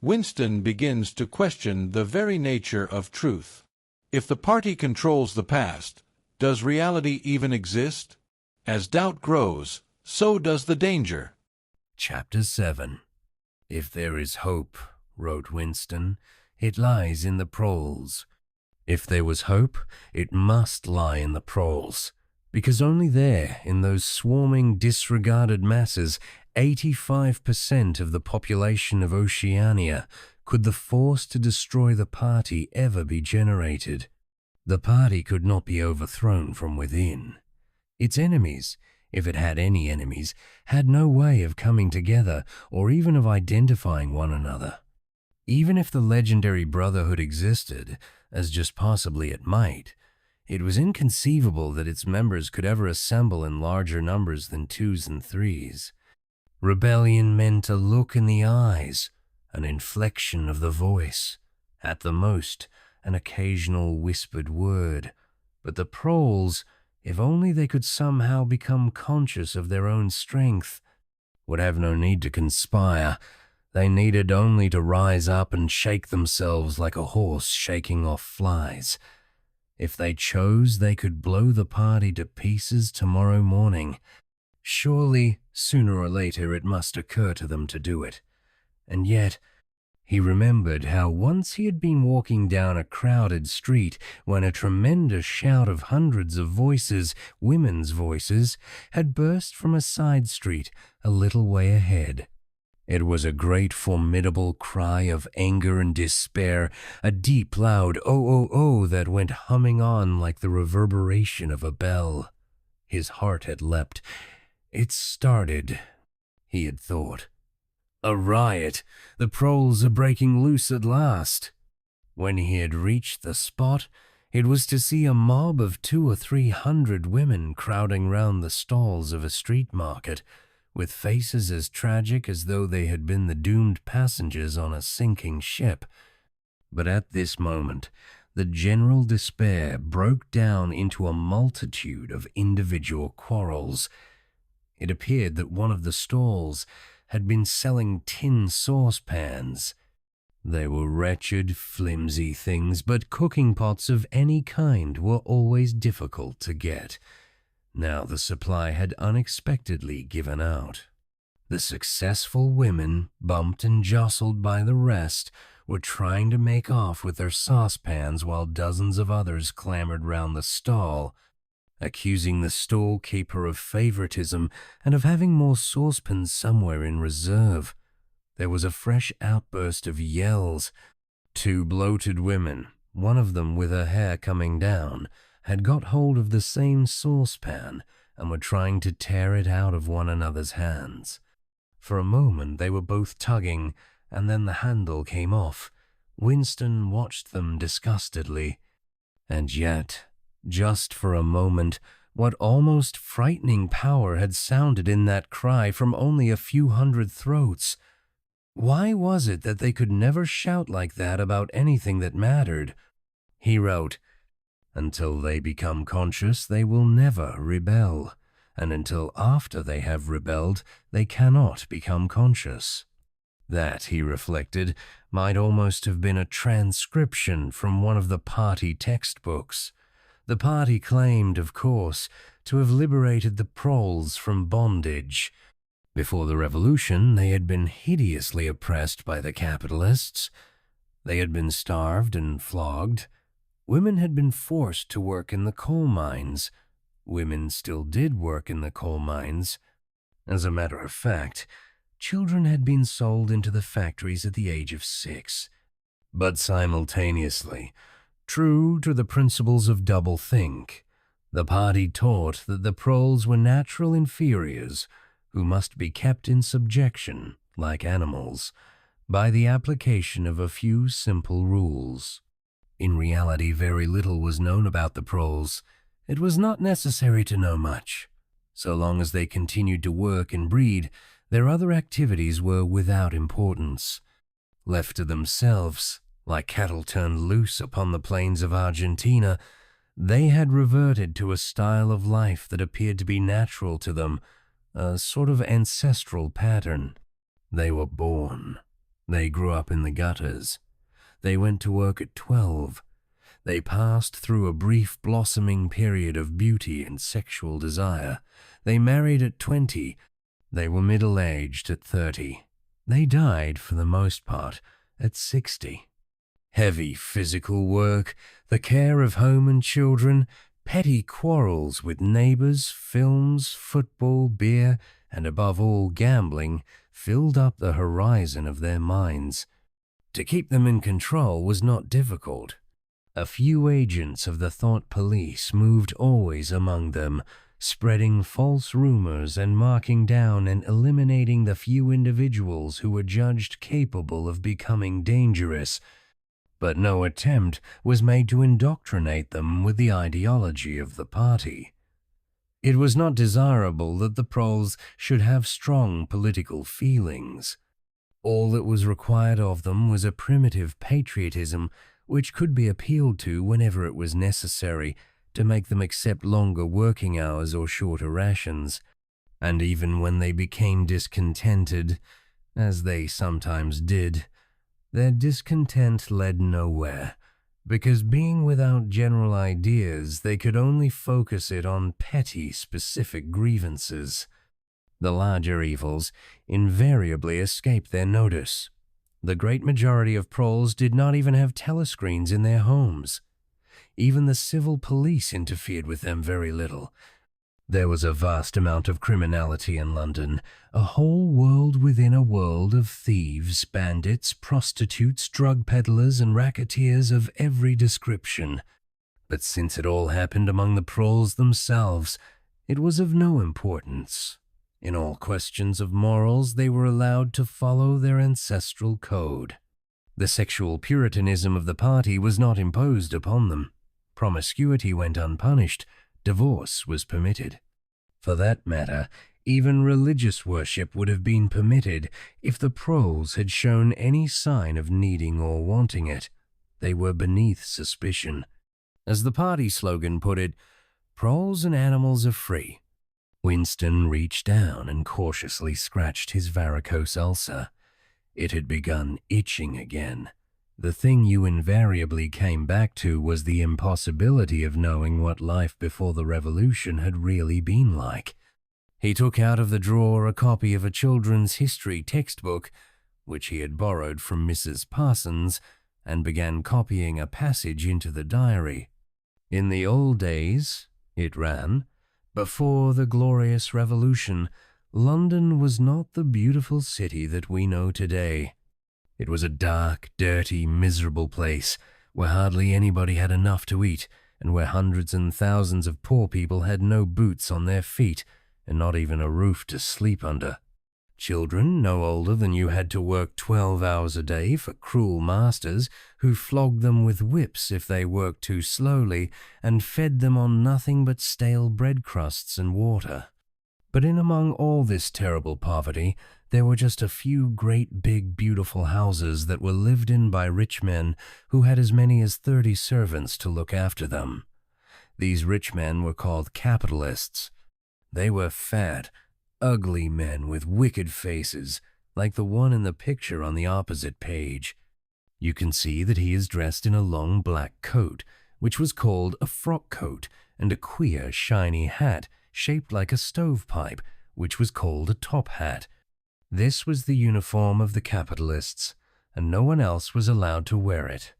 Winston begins to question the very nature of truth. If the party controls the past, does reality even exist? As doubt grows, so does the danger. Chapter 7. If there is hope, wrote Winston, it lies in the proles. If there was hope, it must lie in the proles, because only there, in those swarming, disregarded masses, 85% of the population of Oceania, could the force to destroy the party ever be generated. The party could not be overthrown from within. Its enemies, if it had any enemies, had no way of coming together or even of identifying one another. Even if the legendary brotherhood existed, as just possibly it might, it was inconceivable that its members could ever assemble in larger numbers than 2s and 3s. Rebellion meant a look in the eyes, an inflection of the voice, at the most, an occasional whispered word. But the proles, if only they could somehow become conscious of their own strength, would have no need to conspire. They needed only to rise up and shake themselves like a horse shaking off flies. If they chose, they could blow the party to pieces tomorrow morning. Surely, sooner or later, it must occur to them to do it. And yet, he remembered how once he had been walking down a crowded street when a tremendous shout of hundreds of voices, women's voices, had burst from a side street a little way ahead. It was a great formidable cry of anger and despair, a deep loud "oh-oh-oh" that went humming on like the reverberation of a bell. His heart had leapt. It started, he had thought. A riot! The proles are breaking loose at last. When he had reached the spot, it was to see a mob of 200 or 300 women crowding round the stalls of a street market, with faces as tragic as though they had been the doomed passengers on a sinking ship. But at this moment, the general despair broke down into a multitude of individual quarrels. It appeared that one of the stalls had been selling tin saucepans. They were wretched, flimsy things, but cooking pots of any kind were always difficult to get. Now the supply had unexpectedly given out. The successful women, bumped and jostled by the rest, were trying to make off with their saucepans while dozens of others clamored round the stall, accusing the stall keeper of favoritism and of having more saucepans somewhere in reserve. There was a fresh outburst of yells. 2 bloated women, one of them with her hair coming down, had got hold of the same saucepan and were trying to tear it out of one another's hands. For a moment they were both tugging, and then the handle came off. Winston watched them disgustedly. And yet, just for a moment, what almost frightening power had sounded in that cry from only a few hundred throats. Why was it that they could never shout like that about anything that mattered? He wrote, "Until they become conscious, they will never rebel, and until after they have rebelled, they cannot become conscious." That, he reflected, might almost have been a transcription from one of the party textbooks. The party claimed, of course, to have liberated the proles from bondage. Before the revolution, they had been hideously oppressed by the capitalists. They had been starved and flogged. Women had been forced to work in the coal mines. Women still did work in the coal mines. As a matter of fact, children had been sold into the factories at the age of 6. But simultaneously, true to the principles of doublethink, the party taught that the proles were natural inferiors who must be kept in subjection, like animals, by the application of a few simple rules. In reality, very little was known about the proles. It was not necessary to know much. So long as they continued to work and breed, their other activities were without importance. Left to themselves, like cattle turned loose upon the plains of Argentina, they had reverted to a style of life that appeared to be natural to them, a sort of ancestral pattern. They were born. They grew up in the gutters. They went to work at 12. They passed through a brief blossoming period of beauty and sexual desire. They married at 20. They were middle-aged at 30. They died, for the most part, at 60. Heavy physical work, the care of home and children, petty quarrels with neighbors, films, football, beer, and above all gambling, filled up the horizon of their minds. To keep them in control was not difficult. A few agents of the thought police moved always among them, spreading false rumors and marking down and eliminating the few individuals who were judged capable of becoming dangerous. But no attempt was made to indoctrinate them with the ideology of the party. It was not desirable that the proles should have strong political feelings. All that was required of them was a primitive patriotism which could be appealed to whenever it was necessary to make them accept longer working hours or shorter rations. And even when they became discontented, as they sometimes did, their discontent led nowhere, because being without general ideas, they could only focus it on petty, specific grievances. The larger evils invariably escaped their notice. The great majority of proles did not even have telescreens in their homes. Even the civil police interfered with them very little. There was a vast amount of criminality in London, a whole world within a world of thieves, bandits, prostitutes, drug peddlers, and racketeers of every description. But since it all happened among the proles themselves, it was of no importance. In all questions of morals, they were allowed to follow their ancestral code. The sexual puritanism of the party was not imposed upon them. Promiscuity went unpunished. Divorce was permitted. For that matter, even religious worship would have been permitted if the proles had shown any sign of needing or wanting it. They were beneath suspicion. As the party slogan put it, "Proles and animals are free." Winston reached down and cautiously scratched his varicose ulcer. It had begun itching again. The thing you invariably came back to was the impossibility of knowing what life before the revolution had really been like. He took out of the drawer a copy of a children's history textbook, which he had borrowed from Mrs. Parsons, and began copying a passage into the diary. "In the old days," it ran, "before the glorious revolution, London was not the beautiful city that we know today. It was a dark, dirty, miserable place where hardly anybody had enough to eat and where hundreds and thousands of poor people had no boots on their feet and not even a roof to sleep under. Children no older than you had to work 12 hours a day for cruel masters who flogged them with whips if they worked too slowly and fed them on nothing but stale bread crusts and water. But in among all this terrible poverty, there were just a few great big beautiful houses that were lived in by rich men who had as many as 30 servants to look after them. These rich men were called capitalists. They were fat, ugly men with wicked faces, like the one in the picture on the opposite page. You can see that he is dressed in a long black coat, which was called a frock coat, and a queer, shiny hat shaped like a stovepipe, which was called a top hat. This was the uniform of the capitalists, and no one else was allowed to wear it.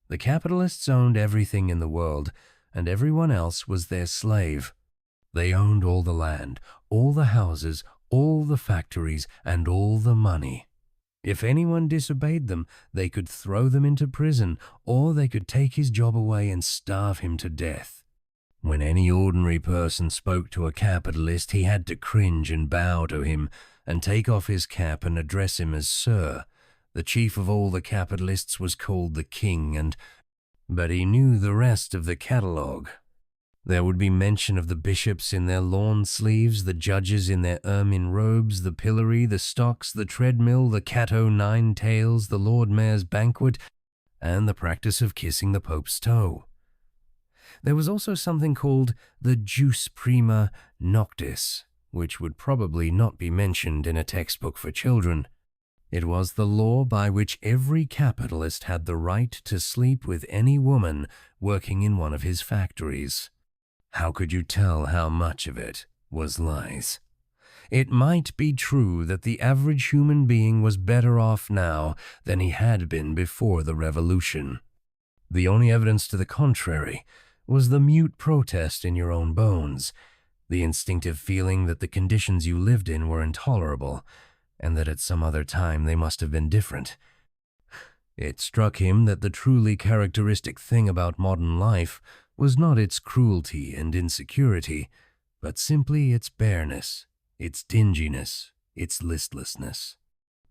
The capitalists owned everything in the world, and everyone else was their slave. They owned all the land, all the houses, all the factories, and all the money. If anyone disobeyed them, they could throw them into prison, or they could take his job away and starve him to death. When any ordinary person spoke to a capitalist, he had to cringe and bow to him, and take off his cap and address him as Sir. The chief of all the capitalists was called the King, but he knew the rest of the catalogue. There would be mention of the bishops in their lawn sleeves, the judges in their ermine robes, the pillory, the stocks, the treadmill, the cat o' nine tails, the Lord Mayor's banquet, and the practice of kissing the Pope's toe. There was also something called the jus prima noctis, which would probably not be mentioned in a textbook for children. It was the law by which every capitalist had the right to sleep with any woman working in one of his factories. How could you tell how much of it was lies? It might be true that the average human being was better off now than he had been before the revolution. The only evidence to the contrary was the mute protest in your own bones, the instinctive feeling that the conditions you lived in were intolerable, and that at some other time they must have been different. It struck him that the truly characteristic thing about modern life was not its cruelty and insecurity, but simply its bareness, its dinginess, its listlessness.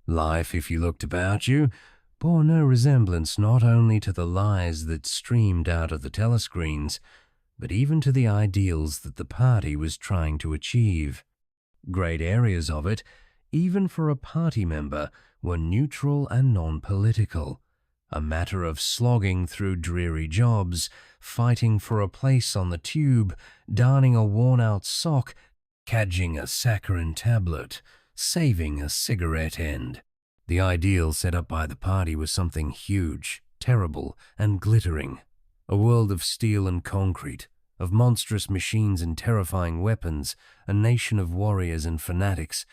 Life, if you looked about you, bore no resemblance not only to the lies that streamed out of the telescreens, but even to the ideals that the party was trying to achieve. Great areas of it, even for a party member, were neutral and non-political, a matter of slogging through dreary jobs, fighting for a place on the tube, darning a worn-out sock, cadging a saccharine tablet, saving a cigarette end. The ideal set up by the party was something huge, terrible, and glittering. A world of steel and concrete, of monstrous machines and terrifying weapons, a nation of warriors and fanatics,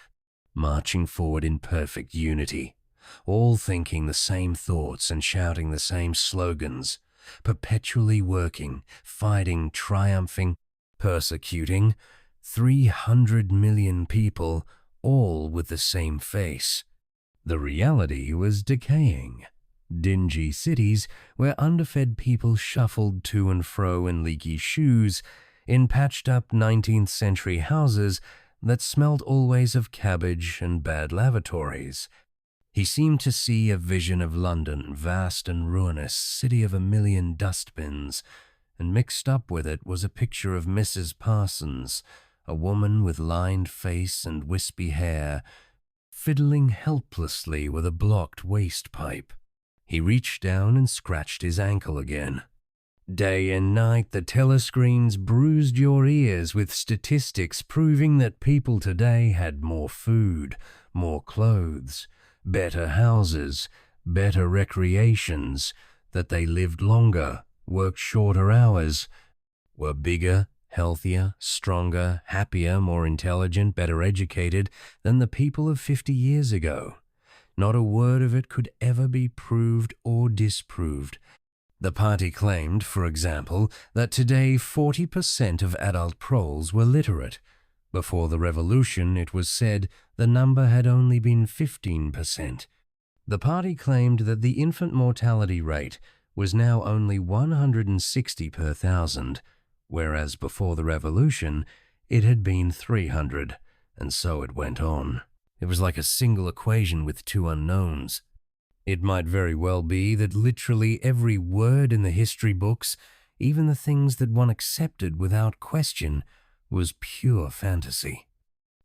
marching forward in perfect unity, all thinking the same thoughts and shouting the same slogans, perpetually working, fighting, triumphing, persecuting, 300 million people, all with the same face. The reality was decaying. Dingy cities where underfed people shuffled to and fro in leaky shoes, in patched-up 19th century houses that smelled always of cabbage and bad lavatories. He seemed to see a vision of London, vast and ruinous, city of a million dustbins, and mixed up with it was a picture of Mrs. Parsons, a woman with lined face and wispy hair, fiddling helplessly with a blocked waste pipe. He reached down and scratched his ankle again. Day and night the telescreens bruised your ears with statistics proving that people today had more food, more clothes, better houses, better recreations, that they lived longer, worked shorter hours, were bigger, healthier, stronger, happier, more intelligent, better educated than the people of 50 years ago. Not a word of it could ever be proved or disproved. The party claimed, for example, that today 40% of adult proles were literate. Before the revolution, it was said the number had only been 15%. The party claimed that the infant mortality rate was now only 160 per 1,000, whereas before the revolution, it had been 300, and so it went on. It was like a single equation with two unknowns. It might very well be that literally every word in the history books, even the things that one accepted without question, was pure fantasy.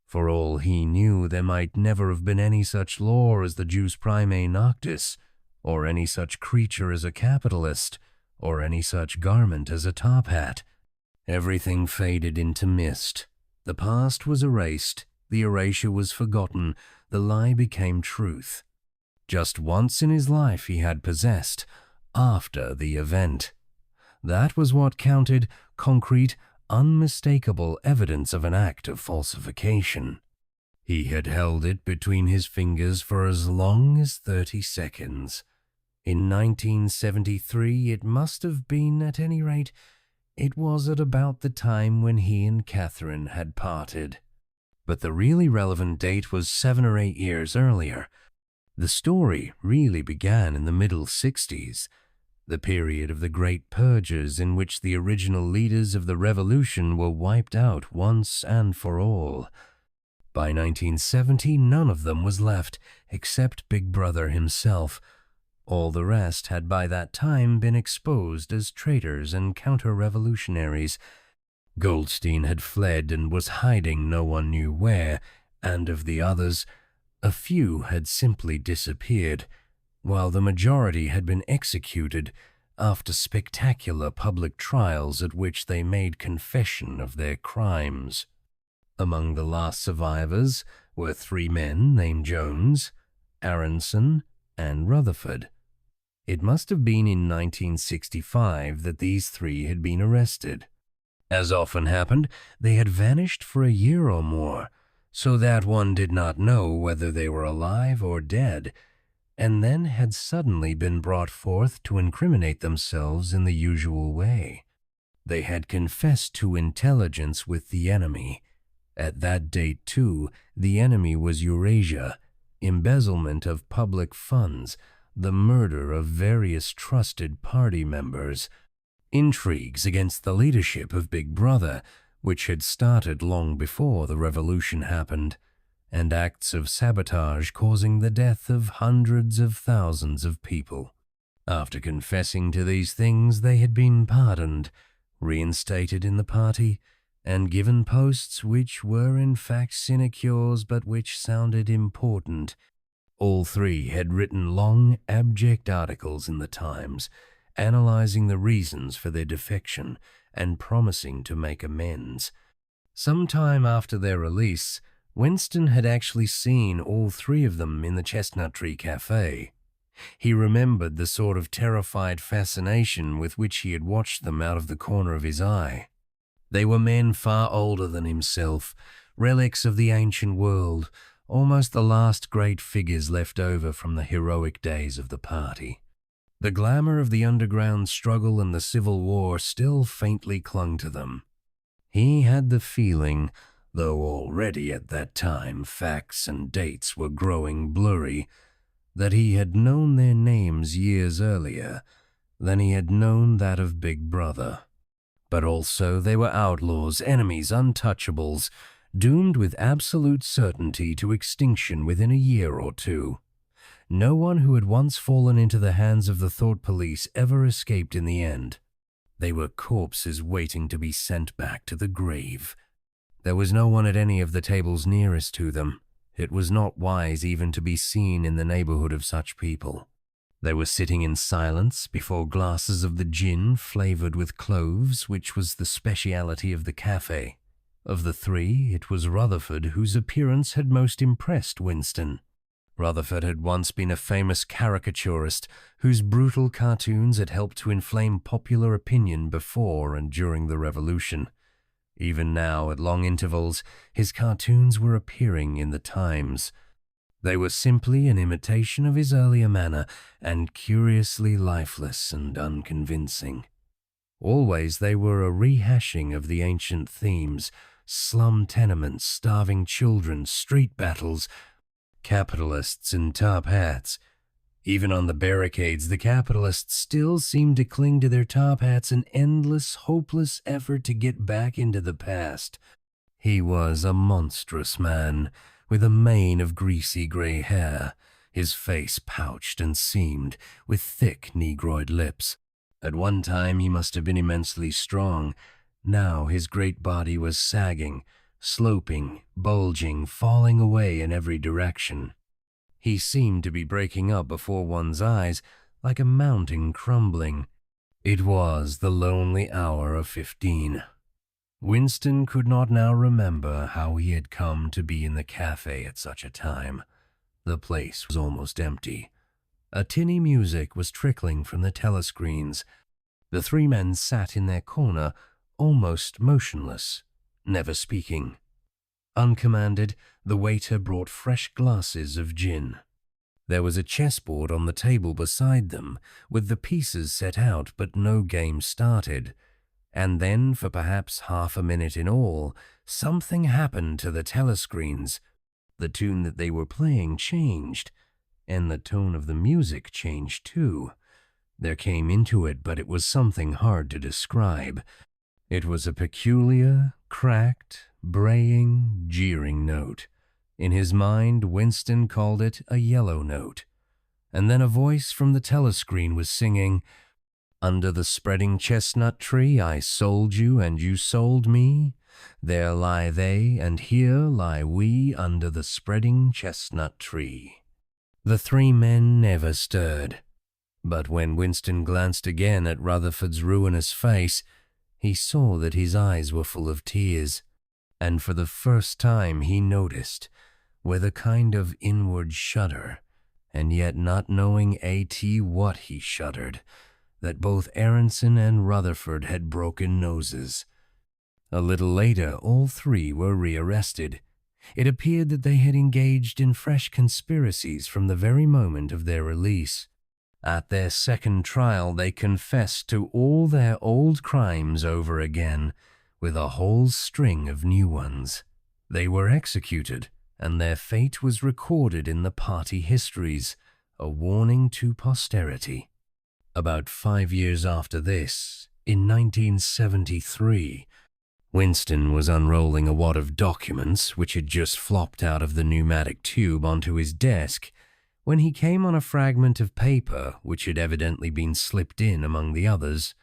For all he knew, there might never have been any such law as the jus primae noctis, or any such creature as a capitalist, or any such garment as a top hat. Everything faded into mist. The past was erased, the erasure was forgotten, the lie became truth. Just once in his life he had possessed, after the event. That was what counted, concrete, unmistakable evidence of an act of falsification. He had held it between his fingers for as long as 30 seconds. In 1973 it must have been, at any rate, it was at about the time when he and Catherine had parted. But the really relevant date was 7 or 8 years earlier. The story really began in the middle 60s, the period of the great purges in which the original leaders of the revolution were wiped out once and for all. By 1970, none of them was left, except Big Brother himself. All the rest had by that time been exposed as traitors and counter-revolutionaries. Goldstein had fled and was hiding no one knew where, and of the others, a few had simply disappeared, while the majority had been executed after spectacular public trials at which they made confession of their crimes. Among the last survivors were 3 men named Jones, Aronson, and Rutherford. It must have been in 1965 that these three had been arrested. As often happened, they had vanished for a year or more, so that one did not know whether they were alive or dead, and then had suddenly been brought forth to incriminate themselves in the usual way. They had confessed to intelligence with the enemy. At that date, too, the enemy was Eurasia, embezzlement of public funds, the murder of various trusted party members, intrigues against the leadership of Big Brother, which had started long before the revolution happened, and acts of sabotage causing the death of hundreds of thousands of people. After confessing to these things, they had been pardoned, reinstated in the party, and given posts which were in fact sinecures but which sounded important. All three had written long, abject articles in the Times, analyzing the reasons for their defection and promising to make amends. Some time after their release, Winston had actually seen all three of them in the Chestnut Tree Cafe. He remembered the sort of terrified fascination with which he had watched them out of the corner of his eye. They were men far older than himself, relics of the ancient world, almost the last great figures left over from the heroic days of the party. The glamour of the underground struggle and the Civil War still faintly clung to them. He had the feeling, though already at that time facts and dates were growing blurry, that he had known their names years earlier than he had known that of Big Brother. But also they were outlaws, enemies, untouchables, doomed with absolute certainty to extinction within a year or two. No one who had once fallen into the hands of the Thought Police ever escaped in the end. They were corpses waiting to be sent back to the grave. There was no one at any of the tables nearest to them. It was not wise even to be seen in the neighborhood of such people. They were sitting in silence before glasses of the gin flavored with cloves, which was the speciality of the cafe. Of the three, it was Rutherford whose appearance had most impressed Winston. Rutherford had once been a famous caricaturist whose brutal cartoons had helped to inflame popular opinion before and during the Revolution. Even now, at long intervals, his cartoons were appearing in the Times. They were simply an imitation of his earlier manner, and curiously lifeless and unconvincing. Always they were a rehashing of the ancient themes: slum tenements, starving children, street battles, capitalists in top hats. Even on the barricades, the capitalists still seemed to cling to their top hats, an endless, hopeless effort to get back into the past. He was a monstrous man, with a mane of greasy gray hair, his face pouched and seamed, with thick negroid lips. At one time he must have been immensely strong. Now his great body was sagging, sloping, bulging, falling away in every direction. He seemed to be breaking up before one's eyes, like a mountain crumbling. It was the lonely hour of 15. Winston could not now remember how he had come to be in the cafe at such a time. The place was almost empty. A tinny music was trickling from the telescreens. The three men sat in their corner, almost motionless, never speaking. Uncommanded, the waiter brought fresh glasses of gin. There was a chessboard on the table beside them, with the pieces set out but no game started. And then, for perhaps half a minute in all, something happened to the telescreens. The tune that they were playing changed, and the tone of the music changed too. There came into it, but it was something hard to describe. It was a peculiar, cracked, braying, jeering note. In his mind, Winston called it a yellow note. And then a voice from the telescreen was singing, "Under the spreading chestnut tree I sold you and you sold me. There lie they and here lie we under the spreading chestnut tree." The three men never stirred. But when Winston glanced again at Rutherford's ruinous face, he saw that his eyes were full of tears, and for the first time he noticed, with a kind of inward shudder, and yet not knowing what he shuddered, that both Aronson and Rutherford had broken noses. A little later, all three were rearrested. It appeared that they had engaged in fresh conspiracies from the very moment of their release. At their second trial, they confessed to all their old crimes over again, with a whole string of new ones. They were executed, and their fate was recorded in the party histories, a warning to posterity. About 5 years after this, in 1973, Winston was unrolling a wad of documents which had just flopped out of the pneumatic tube onto his desk when he came on a fragment of paper which had evidently been slipped in among the others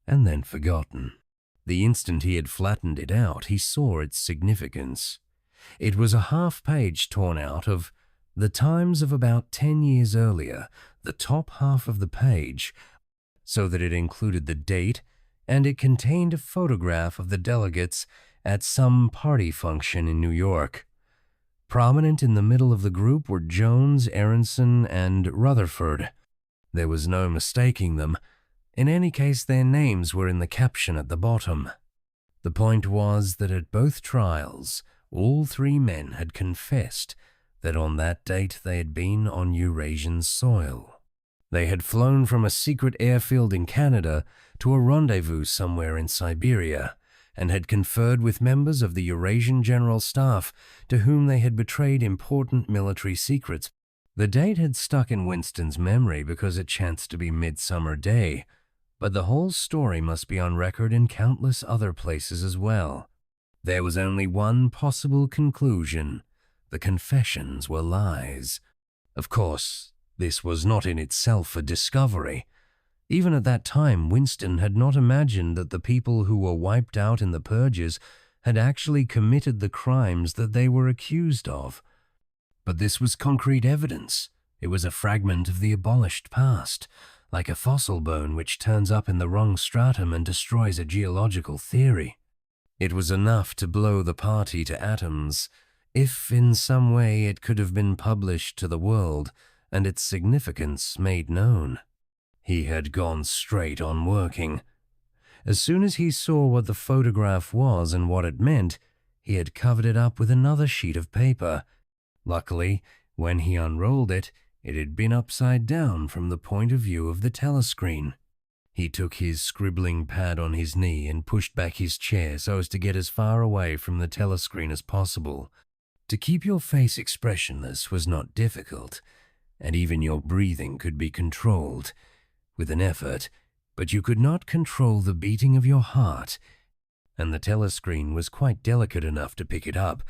and then forgotten. The instant he had flattened it out, he saw its significance. It was a half-page torn out of the times of about 10 years earlier, the top half of the page, so that it included the date, and it contained a photograph of the delegates at some party function in New York. Prominent in the middle of the group were Jones, Aronson, and Rutherford. There was no mistaking them. In any case, their names were in the caption at the bottom. The point was that at both trials, all three men had confessed that on that date they had been on Eurasian soil. They had flown from a secret airfield in Canada to a rendezvous somewhere in Siberia, and had conferred with members of the Eurasian General Staff to whom they had betrayed important military secrets. The date had stuck in Winston's memory because it chanced to be Midsummer Day, but the whole story must be on record in countless other places as well. There was only one possible conclusion: the confessions were lies. Of course, this was not in itself a discovery. Even at that time, Winston had not imagined that the people who were wiped out in the purges had actually committed the crimes that they were accused of. But this was concrete evidence. It was a fragment of the abolished past, like a fossil bone which turns up in the wrong stratum and destroys a geological theory. It was enough to blow the party to atoms, if in some way it could have been published to the world and its significance made known. He had gone straight on working. As soon as he saw what the photograph was and what it meant, he had covered it up with another sheet of paper. Luckily, when he unrolled it, it had been upside down from the point of view of the telescreen. He took his scribbling pad on his knee and pushed back his chair so as to get as far away from the telescreen as possible. To keep your face expressionless was not difficult, and even your breathing could be controlled with an effort, but you could not control the beating of your heart, and the telescreen was quite delicate enough to pick it up.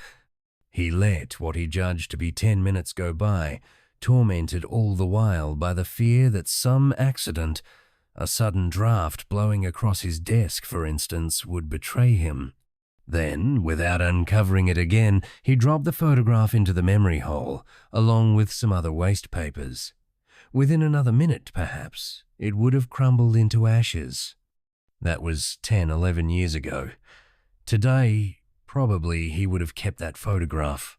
He let what he judged to be 10 minutes go by, tormented all the while by the fear that some accident, a sudden draft blowing across his desk, for instance, would betray him. Then, without uncovering it again, he dropped the photograph into the memory hole, along with some other waste papers. Within another minute, perhaps, it would have crumbled into ashes. That was 10-11 years ago. Today, probably he would have kept that photograph.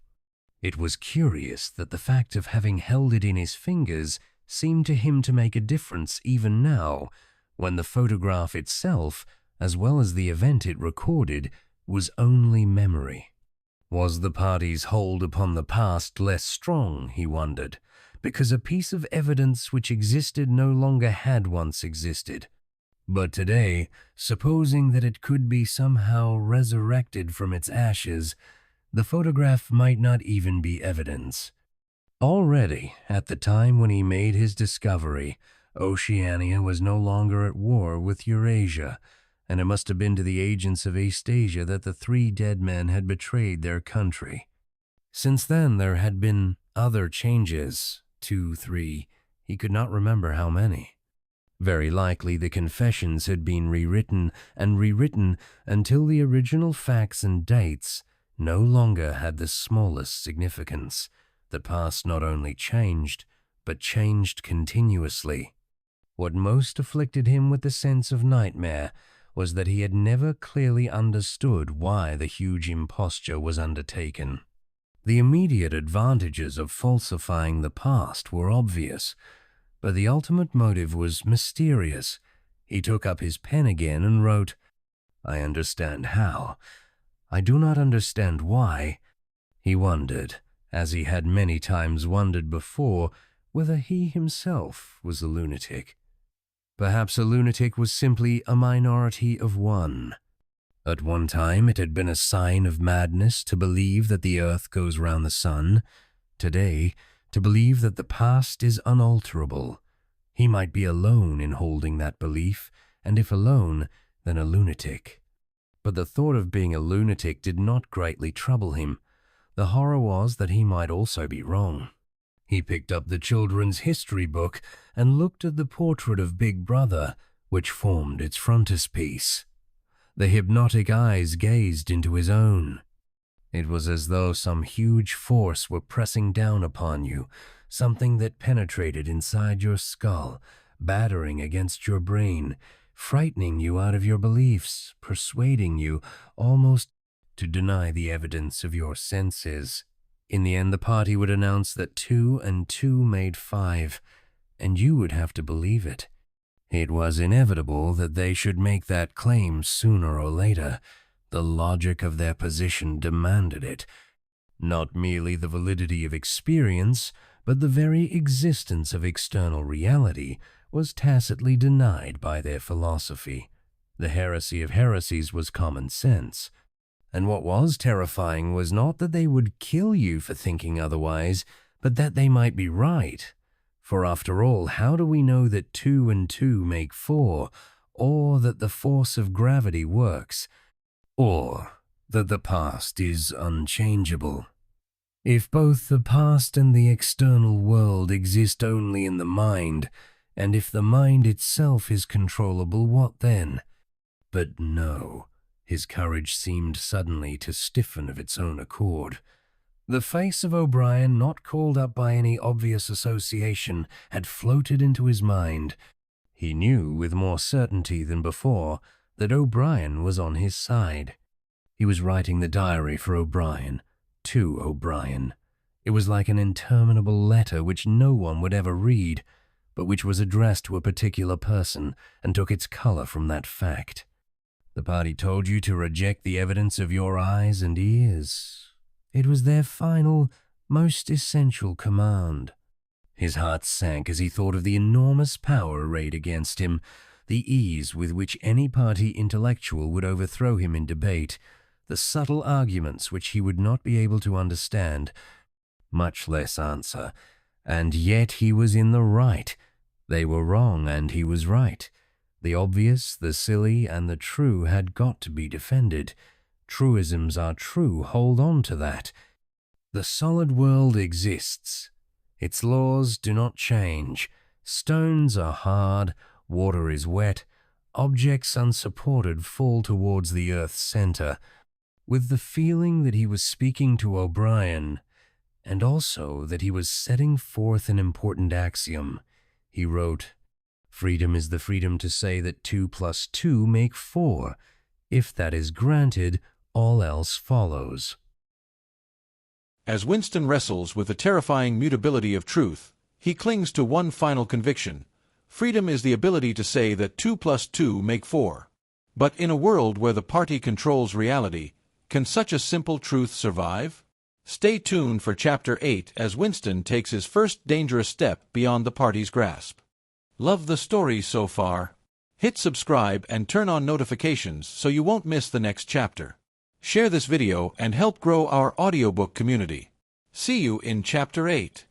It was curious that the fact of having held it in his fingers seemed to him to make a difference even now, when the photograph itself, as well as the event it recorded, was only memory. Was the party's hold upon the past less strong, he wondered, because a piece of evidence which existed no longer had once existed? But today, supposing that it could be somehow resurrected from its ashes, the photograph might not even be evidence. Already, at the time when he made his discovery, Oceania was no longer at war with Eurasia, and it must have been to the agents of East Asia that the three dead men had betrayed their country. Since then, there had been other changes, 2, 3, he could not remember how many. Very likely the confessions had been rewritten and rewritten until the original facts and dates no longer had the smallest significance. The past not only changed, but changed continuously. What most afflicted him with the sense of nightmare was that he had never clearly understood why the huge imposture was undertaken. The immediate advantages of falsifying the past were obvious, but the ultimate motive was mysterious. He took up his pen again and wrote, "I understand how. I do not understand why." He wondered, as he had many times wondered before, whether he himself was a lunatic. Perhaps a lunatic was simply a minority of one. At one time it had been a sign of madness to believe that the earth goes round the sun. Today, to believe that the past is unalterable. He might be alone in holding that belief, and if alone, then a lunatic. But the thought of being a lunatic did not greatly trouble him. The horror was that he might also be wrong. He picked up the children's history book and looked at the portrait of Big Brother, which formed its frontispiece. The hypnotic eyes gazed into his own. It was as though some huge force were pressing down upon you, something that penetrated inside your skull, battering against your brain, frightening you out of your beliefs, persuading you almost to deny the evidence of your senses. In the end, the party would announce that 2 and 2 made 5, and you would have to believe it. It was inevitable that they should make that claim sooner or later. The logic of their position demanded it. Not merely the validity of experience, but the very existence of external reality was tacitly denied by their philosophy. The heresy of heresies was common sense. And what was terrifying was not that they would kill you for thinking otherwise, but that they might be right. For after all, how do we know that 2 and 2 make 4, or that the force of gravity works, or that the past is unchangeable? If both the past and the external world exist only in the mind, and if the mind itself is controllable, what then? But no. His courage seemed suddenly to stiffen of its own accord. The face of O'Brien, not called up by any obvious association, had floated into his mind. He knew with more certainty than before that O'Brien was on his side. He was writing the diary for O'Brien, to O'Brien. It was like an interminable letter which no one would ever read, but which was addressed to a particular person and took its color from that fact. The party told you to reject the evidence of your eyes and ears. It was their final, most essential command. His heart sank as he thought of the enormous power arrayed against him, the ease with which any party intellectual would overthrow him in debate, the subtle arguments which he would not be able to understand, much less answer. And yet he was in the right. They were wrong, and he was right. The obvious, the silly, and the true had got to be defended. Truisms are true, hold on to that. The solid world exists. Its laws do not change. Stones are hard, water is wet, objects unsupported fall towards the earth's center. With the feeling that he was speaking to O'Brien, and also that he was setting forth an important axiom, he wrote, "Freedom is the freedom to say that 2 plus 2 make 4. If that is granted, all else follows." As Winston wrestles with the terrifying mutability of truth, he clings to one final conviction. Freedom is the ability to say that 2 plus 2 make 4. But in a world where the party controls reality, can such a simple truth survive? Stay tuned for Chapter 8 as Winston takes his first dangerous step beyond the party's grasp. Love the story so far? Hit subscribe and turn on notifications so you won't miss the next chapter. Share this video and help grow our audiobook community. See you in Chapter 8.